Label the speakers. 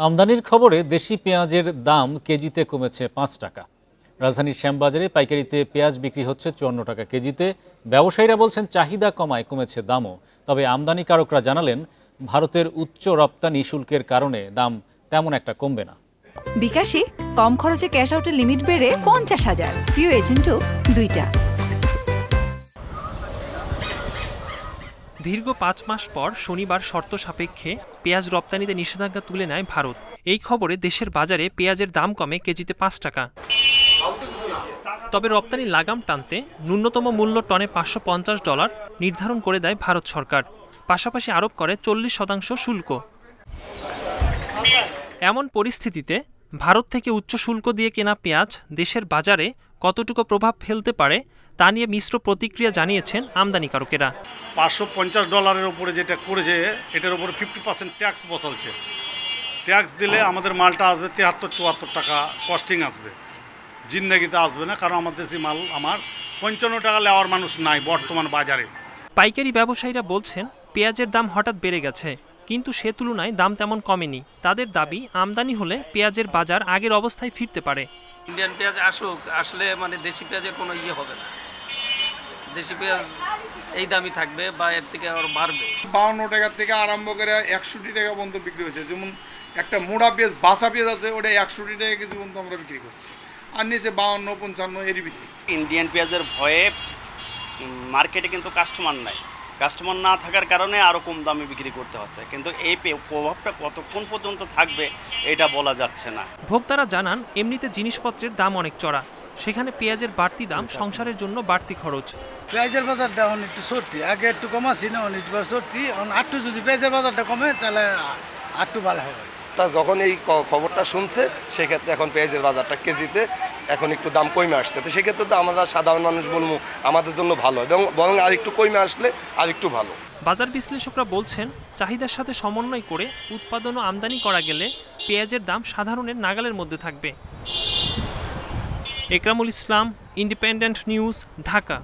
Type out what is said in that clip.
Speaker 1: আমদানির খবরে দেশি পেঁয়াজের দাম কেজিতে কমেছে ৫ টাকা। রাজধানীর শ্যামবাজারে পাইকারিতে পেঁয়াজ বিক্রি হচ্ছে ৫৪ টাকা কেজিতে। ব্যবসায়ীরা বলছেন চাহিদা কমায় কমেছে দামও। তবে আমদানিকারকরা জানালেন ভারতের উচ্চ রপ্তানি শুল্কের কারণে দাম তেমন একটা কমবে না।
Speaker 2: বিকাশে কম খরচে ক্যাশ আউটের লিমিট বেড়ে ৫০,০০০, প্রিয় এজেন্টও ২টা।
Speaker 3: দীর্ঘ ৫ মাস পর শনিবার শর্ত সাপেক্ষে পেঁয়াজ রপ্তানিতে নিষেধাজ্ঞা তুলে নেয় ভারত। এই খবরে দেশের বাজারে পেঁয়াজের দাম কমে কেজিতে ৫ টাকা। তবে রপ্তানির লাগাম টানতে ন্যূনতম মূল্য টনে $৫৫০ নির্ধারণ করে দেয় ভারত সরকার। পাশাপাশি আরোপ করে ৪০% শুল্ক। এমন পরিস্থিতিতে ভারত থেকে উচ্চ শুল্ক দিয়ে কেনা পেঁয়াজ দেশের বাজারে কতটুকু প্রভাব ফেলতে পারে তা নিয়ে মিশ্র প্রতিক্রিয়া জানিয়েছেন আমদানিকারকেরা।
Speaker 4: $550 উপরে যেটা করেছে এটার উপরে 50% ট্যাক্স বসালছে। ট্যাক্স দিলে আমাদের মালটা আসবে ৭৩-৭৪ টাকা কস্টিং আসবে, জিন্দাগিতে আসবে না, কারণ আমার দেশি মাল আমার ৫৫ টাকা নেওয়ার মানুষ নাই বর্তমান বাজারে।
Speaker 3: পাইকারি ব্যবসায়ীরা বলছেন পেঁয়াজের দাম হঠাৎ বেড়ে গেছে, কিন্তু সে তুলনায় দাম তেমন কমেনি। তাদের দাবি আমদানি হলে পেঁয়াজের বাজার আগের অবস্থায় ফিরতে পারে।
Speaker 5: ইন্ডিয়ান পেঁয়াজ আসুক, আসলে দেশি পেঁয়াজের কোনো হবে না। দেশি পেঁয়াজ এই দামই থাকবে বা এর থেকে আরো বাড়বে।
Speaker 6: ৫২ টাকা থেকে আরম্ভ করে ৬১ টাকা পর্যন্ত বিক্রি হয়েছে। যেমন একটা মোড়া পেঁয়াজ বাসা পেঁয়াজ আছে, ওটা ৬১ টাকা কেজি পর্যন্ত আমরা বিক্রি করছি, আর নিচে ৫২-৫৫ এর ভিতরে।
Speaker 7: ইন্ডিয়ান পেঁয়াজের ভয়ে মার্কেটে কিন্তু কাস্টমার নাই। কাস্টমার না থাকার কারণে আরও কম দামে বিক্রি করতে হচ্ছে, কিন্তু এই প্রভাবটা কতক্ষণ পর্যন্ত থাকবে এটা বলা যাচ্ছে না।
Speaker 3: ভোক্তারা জানান এমনিতে জিনিসপত্রের দাম অনেক চড়া, সেখানে পেঁয়াজের বাড়তি দাম সংসারের জন্য বাড়তি খরচ।
Speaker 8: পেঁয়াজের বাজারটা একটু সত্যি, আগে একটু কমাছি না, একটু সত্যি আটটু যদি পেঁয়াজের বাজারটা কমে তাহলে আটটু ভালো হবে।
Speaker 9: তা যখন এই খবরটা শুনছে সেক্ষেত্রে এখন পেঁয়াজের বাজারটা কেজিতে এখন একটু দাম কমে আসছে, তো সেক্ষেত্রে তো আমরা সাধারণ মানুষ বলবো আমাদের জন্য ভালো, এবং বরং আর একটু কমে আসলে আর একটু ভালো।
Speaker 3: বাজার বিশ্লেষকরা বলছেন চাহিদার সাথে সমন্বয় করে উৎপাদন ও আমদানি করা গেলে পেঁয়াজের দাম সাধারণের নাগালের মধ্যে থাকবে। একরামুল ইসলাম, ইন্ডিপেন্ডেন্ট নিউজ, ঢাকা।